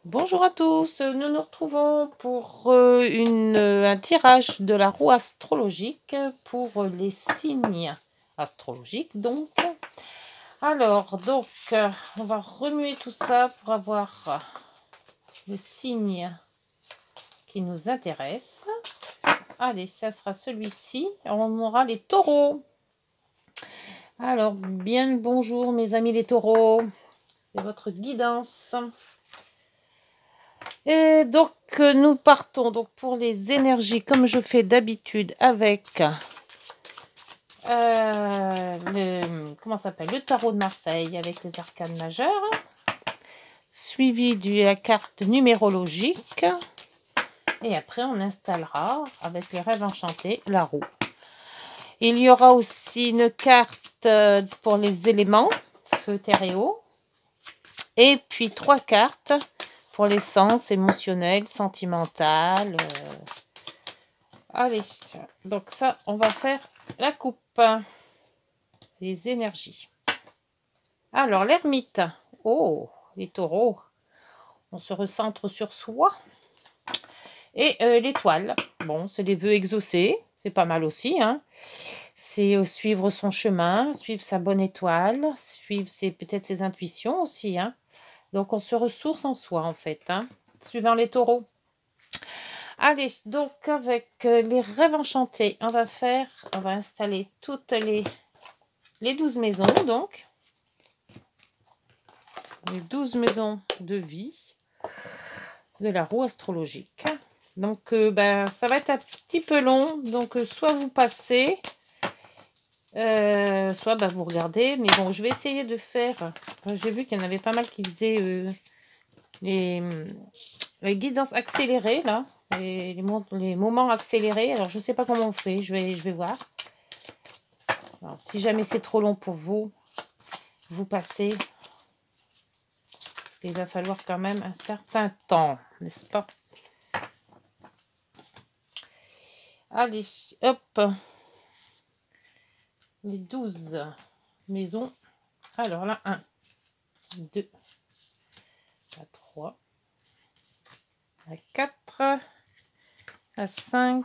Bonjour à tous, nous nous retrouvons pour un tirage de la roue astrologique pour les signes astrologiques. On va remuer tout ça pour avoir le signe qui nous intéresse. Allez, ça sera celui-ci. On aura les taureaux. Alors, bien le bonjour mes amis les taureaux. C'est votre guidance. Et donc, nous partons donc pour les énergies, comme je fais d'habitude, avec le tarot de Marseille, avec les arcanes majeures, suivi de la carte numérologique. Et après, on installera, avec les rêves enchantés, la roue. Il y aura aussi une carte pour les éléments, feu, terre et eau. Et puis 3 cartes pour les sens émotionnels, sentimentales. Allez, donc ça, on va faire la coupe. Les énergies. Alors, l'ermite. Oh, les taureaux. On se recentre sur soi. Et l'étoile. Bon, c'est les vœux exaucés. C'est pas mal aussi, hein. C'est suivre son chemin, suivre sa bonne étoile, suivre peut-être ses intuitions aussi, hein. Donc, on se ressource en soi, en fait, hein, suivant les taureaux. Allez, donc, avec les rêves enchantés, on va installer toutes les 12 maisons, donc. Les 12 maisons de vie de la roue astrologique. Donc, ça va être un petit peu long. Donc, soit vous passez, soit vous regardez. Mais bon, je vais essayer de faire... J'ai vu qu'il y en avait pas mal qui faisaient les guidances accélérées, là. Les moments accélérés. Alors, je ne sais pas comment on fait. Je vais voir. Alors, si jamais c'est trop long pour vous, vous passez. Il va falloir quand même un certain temps, n'est-ce pas? Allez, hop. Les 12 maisons. Alors là, 1, 2, 3, 4, 5,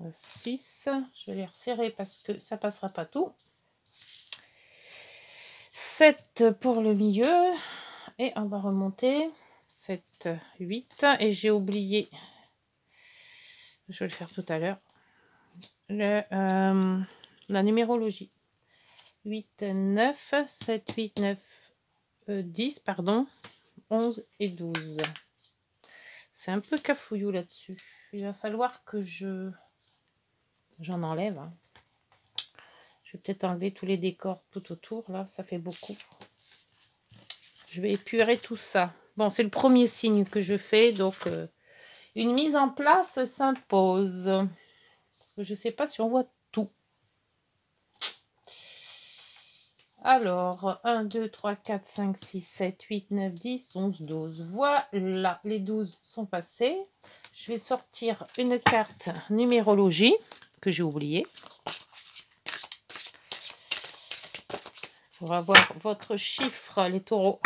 6. Je vais les resserrer parce que ça passera pas tout. 7 pour le milieu. Et on va remonter. 7, 8. Et j'ai oublié. Je vais le faire tout à l'heure. La numérologie. 8, 9, 7, 8, 9, 10, pardon. 11 et 12. C'est un peu cafouillou là-dessus. Il va falloir que j'en enlève. Hein. Je vais peut-être enlever tous les décors tout autour. Là, ça fait beaucoup. Je vais épurer tout ça. Bon, c'est le premier signe que je fais. Donc, une mise en place s'impose. Parce que je ne sais pas si on voit tout. Alors, 1, 2, 3, 4, 5, 6, 7, 8, 9, 10, 11, 12. Voilà, les 12 sont passés. Je vais sortir une carte numérologie que j'ai oubliée. Pour avoir votre chiffre, les taureaux.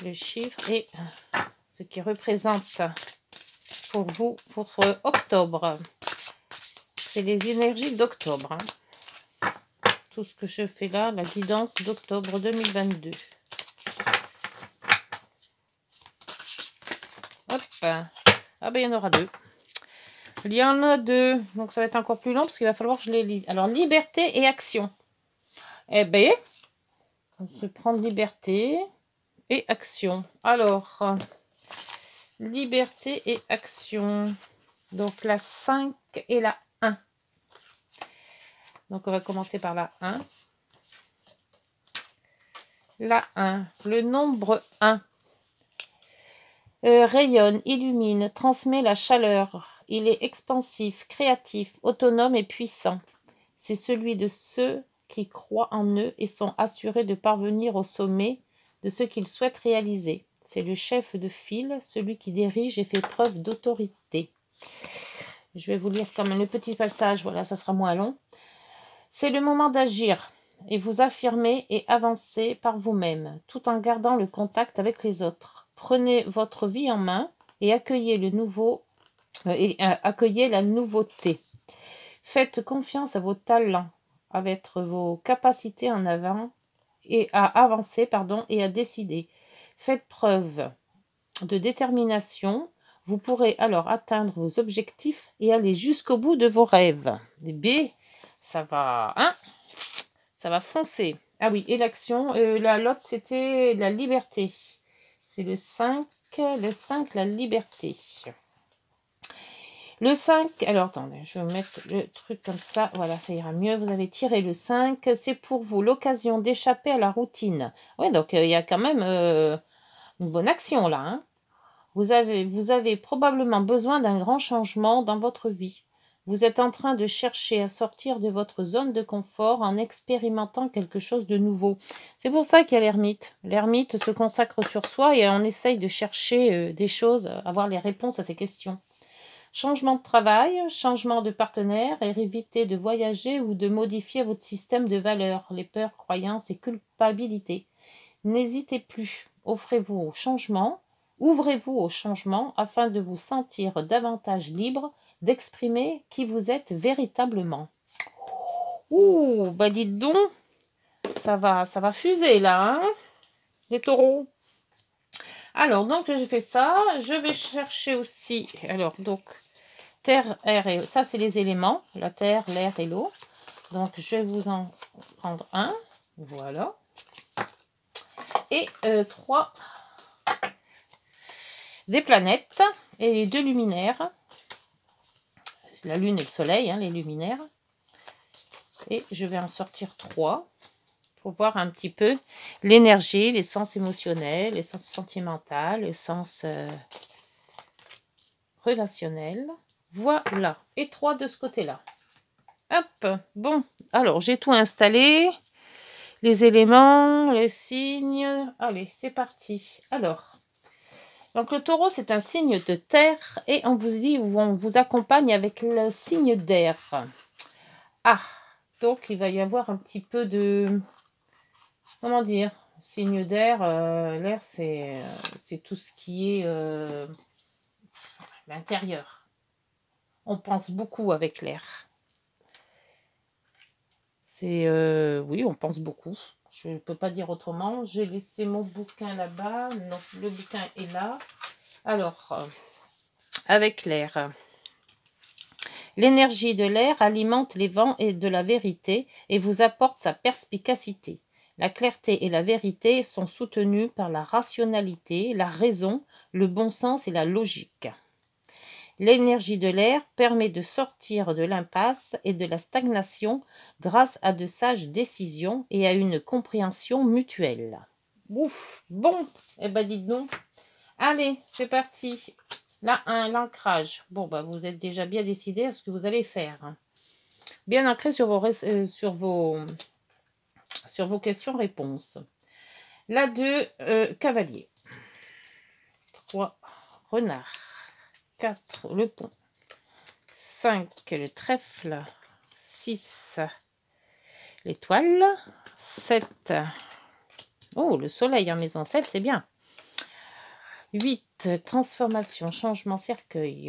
Le chiffre et ce qui représente pour vous, pour octobre. C'est les énergies d'octobre. Hein. Tout ce que je fais là, la guidance d'octobre 2022. Hop. Ah ben il y en aura 2. Il y en a 2. Donc ça va être encore plus long parce qu'il va falloir que je les lis. Alors liberté et action. Eh ben, on se prend liberté et action. Alors, liberté et action. Donc la 5 et la 1. Donc on va commencer par la 1. La 1, le nombre 1. Rayonne, illumine, transmet la chaleur. Il est expansif, créatif, autonome et puissant. C'est celui de ceux qui croient en eux et sont assurés de parvenir au sommet de ce qu'ils souhaitent réaliser. C'est le chef de file, celui qui dirige et fait preuve d'autorité. Je vais vous lire quand même le petit passage, voilà, ça sera moins long. C'est le moment d'agir. et vous affirmer et avancer par vous-même, tout en gardant le contact avec les autres. Prenez votre vie en main et accueillez accueillez la nouveauté. Faites confiance à vos talents, avec vos capacités en avant et à avancer, et à décider. Faites preuve de détermination. Vous pourrez alors atteindre vos objectifs et aller jusqu'au bout de vos rêves. Les B, ça va, hein? Ça va foncer. Ah oui, et l'action, l'autre, c'était la liberté. C'est le 5, la liberté. Le 5, alors attendez, je vais mettre le truc comme ça, voilà, ça ira mieux. Vous avez tiré le 5, c'est pour vous l'occasion d'échapper à la routine. Oui, donc il y a quand même une bonne action là. Hein. Vous avez probablement besoin d'un grand changement dans votre vie. Vous êtes en train de chercher à sortir de votre zone de confort en expérimentant quelque chose de nouveau. C'est pour ça qu'il y a l'ermite. L'ermite se consacre sur soi et on essaye de chercher des choses, avoir les réponses à ces questions. Changement de travail, changement de partenaire et éviter de voyager ou de modifier votre système de valeurs, les peurs, croyances et culpabilités. N'hésitez plus, ouvrez-vous au changement afin de vous sentir davantage libre d'exprimer qui vous êtes véritablement. Ouh, bah dites donc, ça va fuser là, hein, les taureaux. Alors, donc, j'ai fait ça. Je vais chercher aussi, alors, donc, terre, air et eau. Ça, c'est les éléments, la terre, l'air et l'eau. Donc, je vais vous en prendre un. Voilà. Et 3 des planètes et les 2 luminaires. La lune et le soleil, hein, les luminaires. Et je vais en sortir 3 pour voir un petit peu l'énergie, les sens émotionnels, les sens sentimentaux, les sens relationnels. Voilà. Et 3 de ce côté-là. Hop. Bon. Alors, j'ai tout installé. Les éléments, les signes. Allez, c'est parti. Alors, donc le taureau, c'est un signe de terre et on vous accompagne avec le signe d'air. Ah, donc il va y avoir un petit peu de... Comment dire? Signe d'air, l'air, c'est tout ce qui est l'intérieur. On pense beaucoup avec l'air. C'est... oui, on pense beaucoup. Je ne peux pas dire autrement. J'ai laissé mon bouquin là-bas. Non, le bouquin est là. Alors, avec l'air. L'énergie de l'air alimente les vents et de la vérité et vous apporte sa perspicacité. La clarté et la vérité sont soutenues par la rationalité, la raison, le bon sens et la logique. L'énergie de l'air permet de sortir de l'impasse et de la stagnation grâce à de sages décisions et à une compréhension mutuelle. Ouf, bon, eh ben dites donc. Allez, c'est parti. Là, l'ancrage. Bon, bah, vous êtes déjà bien décidé à ce que vous allez faire. Bien ancré sur vos questions-réponses. La 2, cavalier. 3, renard. 4, le pont. 5, le trèfle. 6, l'étoile. 7, oh, le soleil en maison 7, c'est bien. 8, transformation, changement, cercueil.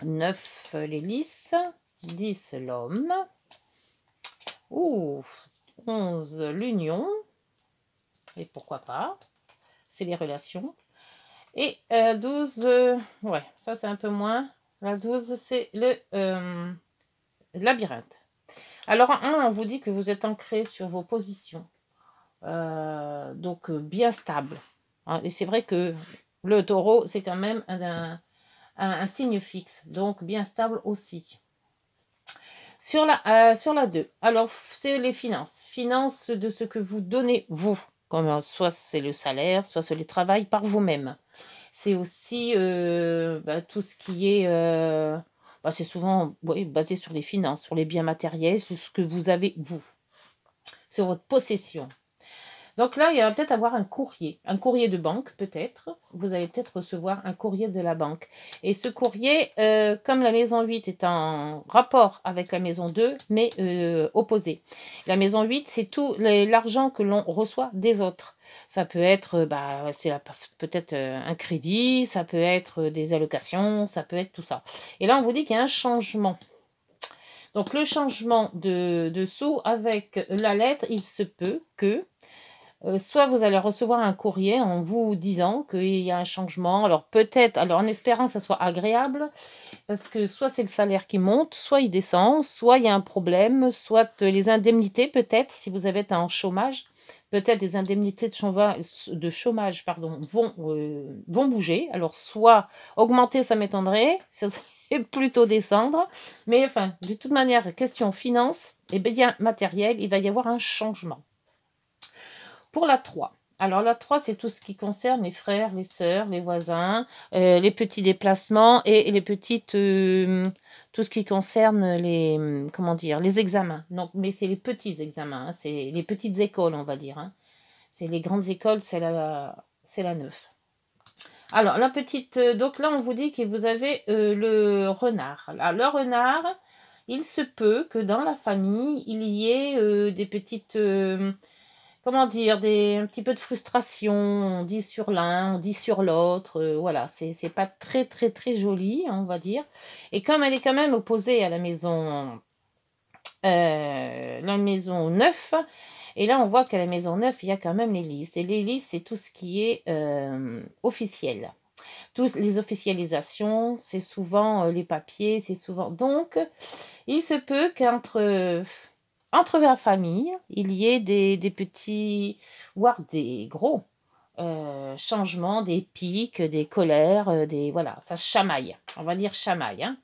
9, l'hélice. 10, l'homme. 11, l'union. Et pourquoi pas. C'est les relations. Et 12, ouais, ça c'est un peu moins. La 12, c'est le labyrinthe. Alors, en 1, on vous dit que vous êtes ancré sur vos positions. Donc, bien stable. Et c'est vrai que le taureau, c'est quand même un signe fixe. Donc, bien stable aussi. Sur la 2, alors, c'est les finances. Finances de ce que vous donnez, vous. Comme, soit c'est le salaire, soit c'est le travail par vous-même. C'est aussi tout ce qui est... c'est souvent basé sur les finances, sur les biens matériels, sur ce que vous avez, vous. Sur votre possession. Donc là, il va peut-être avoir un courrier de banque peut-être. Vous allez peut-être recevoir un courrier de la banque. Et ce courrier, comme la maison 8 est en rapport avec la maison 2, mais opposé. La maison 8, c'est tout l'argent que l'on reçoit des autres. Ça peut être peut-être un crédit, ça peut être des allocations, ça peut être tout ça. Et là, on vous dit qu'il y a un changement. Donc le changement de sous avec la lettre, il se peut que soit vous allez recevoir un courrier en vous disant qu'il y a un changement, alors peut-être, alors en espérant que ça soit agréable, parce que soit c'est le salaire qui monte, soit il descend, soit il y a un problème, soit les indemnités peut-être, si vous avez un chômage, peut-être des indemnités de chômage pardon, vont bouger, alors soit augmenter ça m'étonnerait, ça serait plutôt descendre, mais enfin, de toute manière, question finance, et bien matériel, il va y avoir un changement. Pour la 3. Alors la 3, c'est tout ce qui concerne les frères, les sœurs, les voisins, les petits déplacements et les petites... tout ce qui concerne les... comment dire, les examens. Non, mais c'est les petits examens, hein, c'est les petites écoles, on va dire. Hein. C'est les grandes écoles, c'est la 9. Alors, la petite... donc là, on vous dit que vous avez le renard. Alors, le renard, il se peut que dans la famille, il y ait des petites... comment dire, un petit peu de frustration, on dit sur l'un, on dit sur l'autre, voilà, c'est pas très très très joli, on va dire. Et comme elle est quand même opposée à la maison 9, et là on voit qu'à la maison 9, il y a quand même les listes. Et les listes, c'est tout ce qui est officiel. Toutes les officialisations, c'est souvent les papiers, c'est souvent... Donc, il se peut entre la famille, il y ait des petits, voire des gros changements, des pics, des colères, voilà, ça chamaille. On va dire chamaille. Hein.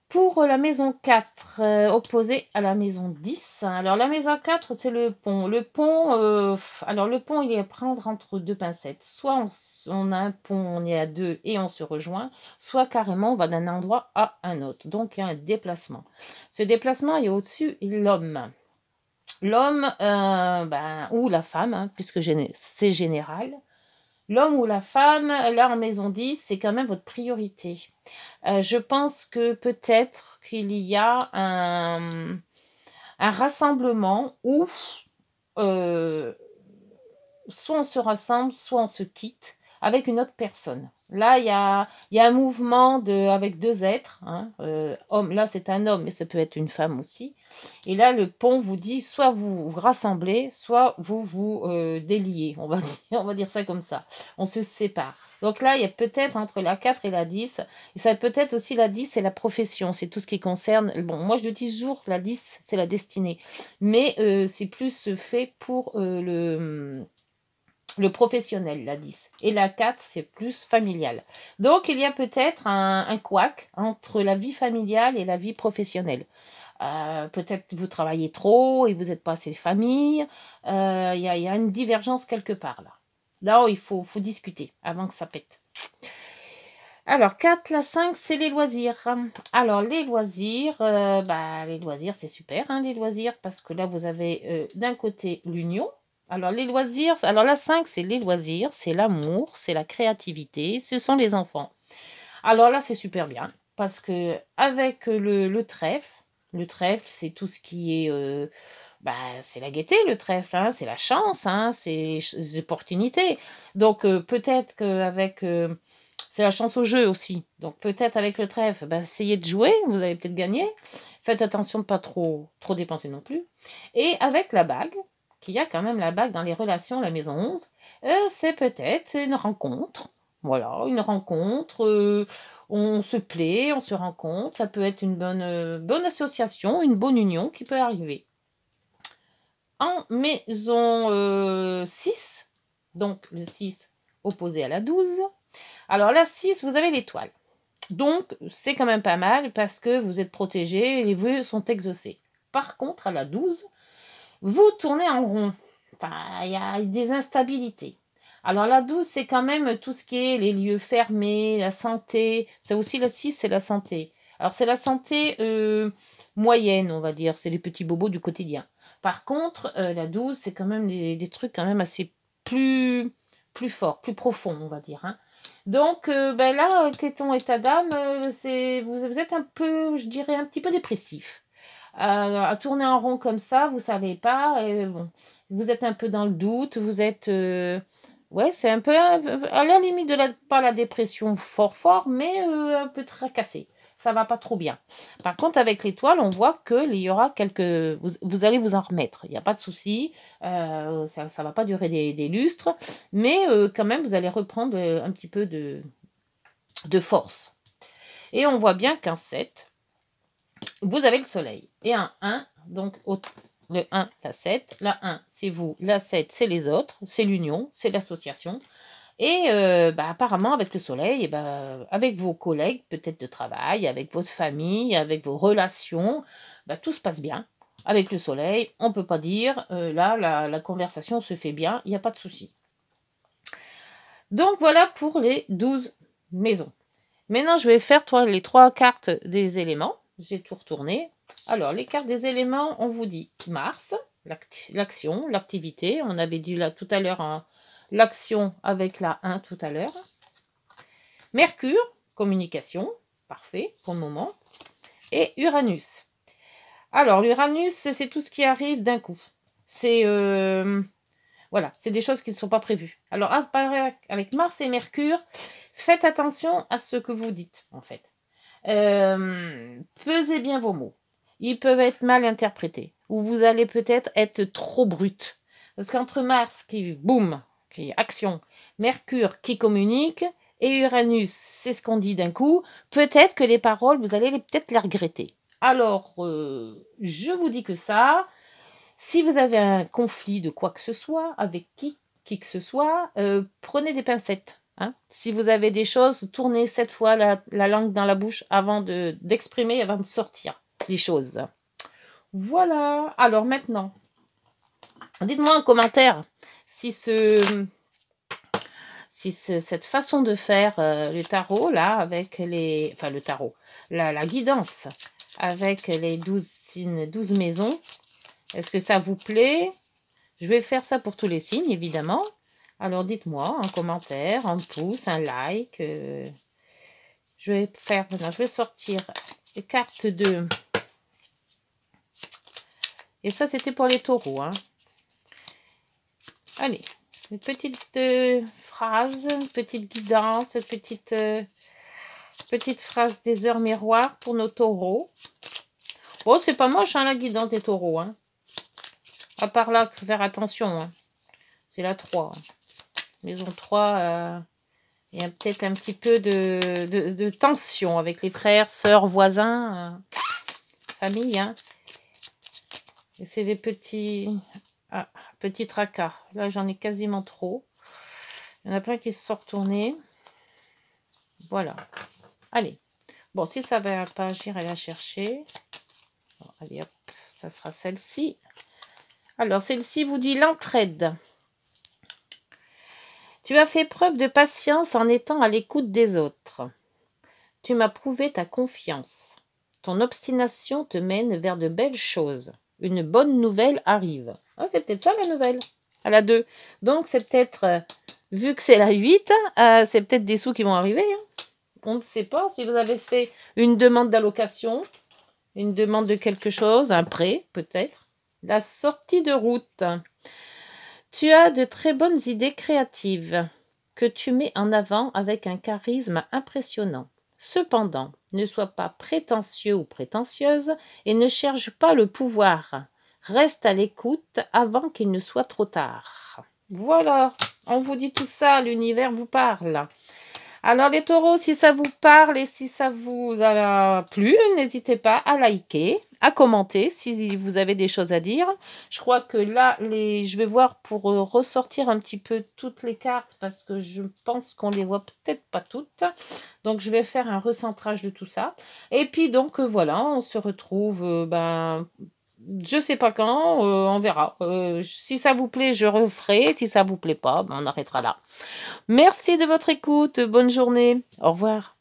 Pour la maison 4, opposée à la maison 10. Alors, la maison 4, c'est le pont. Le pont, alors le pont, il est à prendre entre deux pincettes. Soit on a un pont, on est à deux et on se rejoint, soit carrément, on va d'un endroit à un autre. Donc, il y a un déplacement. Ce déplacement est au-dessus l'homme. L'homme, ou la femme, hein, puisque c'est général. L'homme ou la femme, là en maison 10, c'est quand même votre priorité. Je pense que peut-être qu'il y a un rassemblement où soit on se rassemble, soit on se quitte avec une autre personne. Là, il y a un mouvement avec deux êtres. Hein, homme, là, c'est un homme, mais ça peut être une femme aussi. Et là, le pont vous dit, soit vous vous rassemblez, soit vous vous déliez. On va dire ça comme ça. On se sépare. Donc là, il y a peut-être entre la 4 et la 10. Et ça peut être aussi la 10, c'est la profession. C'est tout ce qui concerne... Bon, moi, je dis toujours, la 10, c'est la destinée. Mais c'est plus fait pour le professionnel, la 10. Et la 4, c'est plus familial. Donc, il y a peut-être un couac entre la vie familiale et la vie professionnelle. Peut-être vous travaillez trop et vous n'êtes pas assez famille. Il y a une divergence quelque part là. Là, il faut discuter avant que ça pète. Alors, 4, la 5, c'est les loisirs. Alors, les loisirs, c'est super, hein, les loisirs, parce que là, vous avez d'un côté l'union. Alors, les loisirs, alors la 5, c'est les loisirs, c'est l'amour, c'est la créativité, ce sont les enfants. Alors là, c'est super bien, parce que avec le trèfle, c'est tout ce qui est... c'est la gaieté, le trèfle, hein, c'est la chance, hein, c'est les opportunités. Donc, peut-être qu'avec... c'est la chance au jeu aussi. Donc, peut-être avec le trèfle, essayez de jouer, vous allez peut-être gagner. Faites attention de ne pas trop dépenser non plus. Et avec la bague, qu'il y a quand même la bague dans les relations, la maison 11, c'est peut-être une rencontre. Voilà, une rencontre, on se plaît, on se rencontre, ça peut être une bonne association, une bonne union qui peut arriver. En maison 6, donc le 6 opposé à la 12. Alors la 6, vous avez l'étoile. Donc, c'est quand même pas mal parce que vous êtes protégé, les vœux sont exaucés. Par contre, à la 12, vous tournez en rond. Enfin, il y a des instabilités. Alors, la 12, c'est quand même tout ce qui est les lieux fermés, la santé. C'est aussi la 6, c'est la santé. Alors, c'est la santé moyenne, on va dire. C'est les petits bobos du quotidien. Par contre, la 12, c'est quand même des trucs quand même assez plus forts, plus profonds, on va dire. Hein. Donc ben là, Kéton et ta dame, vous êtes un peu, je dirais, un petit peu dépressif. À tourner en rond comme ça, vous savez pas. Bon, vous êtes un peu dans le doute, vous êtes... ouais, c'est un peu à la limite de pas la dépression fort, mais un peu tracassé. Ça va pas trop bien. Par contre, avec l'étoile, on voit qu'il y aura quelques... Vous allez vous en remettre. Il n'y a pas de souci. Ça ne va pas durer des lustres. Mais quand même, vous allez reprendre un petit peu de force. Et on voit bien qu'un 7, vous avez le soleil. Et un 1, donc le 1, la 7. La 1, c'est vous. La 7, c'est les autres. C'est l'union, c'est l'association. Et apparemment, avec le soleil, avec vos collègues, peut-être de travail, avec votre famille, avec vos relations, tout se passe bien. Avec le soleil, on ne peut pas dire, là, la conversation se fait bien, il n'y a pas de souci. Donc, voilà pour les 12 maisons. Maintenant, je vais faire les 3 cartes des éléments. J'ai tout retourné. Alors, les cartes des éléments, on vous dit Mars, l'action, l'activité. On avait dit là tout à l'heure l'action avec la 1 tout à l'heure. Mercure, communication, parfait pour le moment. Et Uranus. Alors, l'Uranus, c'est tout ce qui arrive d'un coup. C'est voilà, c'est des choses qui ne sont pas prévues. Alors, avec Mars et Mercure, faites attention à ce que vous dites, en fait. Pesez bien vos mots. Ils peuvent être mal interprétés. Ou vous allez peut-être être trop brut. Parce qu'entre Mars qui, boum, qui est action, Mercure qui communique, et Uranus, c'est ce qu'on dit d'un coup, peut-être que les paroles, vous allez peut-être les regretter. Alors, je vous dis que ça, si vous avez un conflit de quoi que ce soit, avec qui que ce soit, prenez des pincettes. Hein. Si vous avez des choses, tournez 7 fois la langue dans la bouche avant d'exprimer, avant de sortir les choses. Voilà. Alors maintenant, dites-moi en commentaire si cette façon de faire le tarot, là, avec les... Enfin, le tarot, la guidance avec les 12 maisons, est-ce que ça vous plaît? Je vais faire ça pour tous les signes, évidemment. Alors, dites-moi en commentaire, un pouce, un like. Je vais sortir les cartes de... Et ça, c'était pour les taureaux. Hein. Allez, une petite phrase, une petite guidance, petite phrase des heures miroirs pour nos taureaux. Oh, c'est pas moche, hein, la guidance des taureaux. Hein. À part là, faire attention. Hein. C'est la 3. Maison 3, il y a peut-être un petit peu de tension avec les frères, sœurs, voisins, famille. Hein. Et c'est des petits tracas. Là, j'en ai quasiment trop. Il y en a plein qui se sont retournés. Voilà. Allez. Bon, si ça ne va pas, j'irai la chercher. Bon, allez, hop. Ça sera celle-ci. Alors, celle-ci vous dit l'entraide. Tu as fait preuve de patience en étant à l'écoute des autres. Tu m'as prouvé ta confiance. Ton obstination te mène vers de belles choses. Une bonne nouvelle arrive. Ah, c'est peut-être ça la nouvelle. À la 2. Donc, c'est peut-être, vu que c'est la 8, c'est peut-être des sous qui vont arriver. Hein. On ne sait pas si vous avez fait une demande d'allocation, une demande de quelque chose, un prêt peut-être. La sortie de route. Tu as de très bonnes idées créatives que tu mets en avant avec un charisme impressionnant. Cependant, ne sois pas prétentieux ou prétentieuse et ne cherche pas le pouvoir. Reste à l'écoute avant qu'il ne soit trop tard. Voilà, on vous dit tout ça, l'univers vous parle. Alors les taureaux, si ça vous parle et si ça vous a plu, n'hésitez pas à liker, à commenter si vous avez des choses à dire. Je crois que là, je vais voir pour ressortir un petit peu toutes les cartes parce que je pense qu'on les voit peut-être pas toutes. Donc je vais faire un recentrage de tout ça. Et puis donc voilà, on se retrouve je sais pas quand, on verra. Si ça vous plaît, je referai. Si ça vous plaît pas, on arrêtera là. Merci de votre écoute. Bonne journée. Au revoir.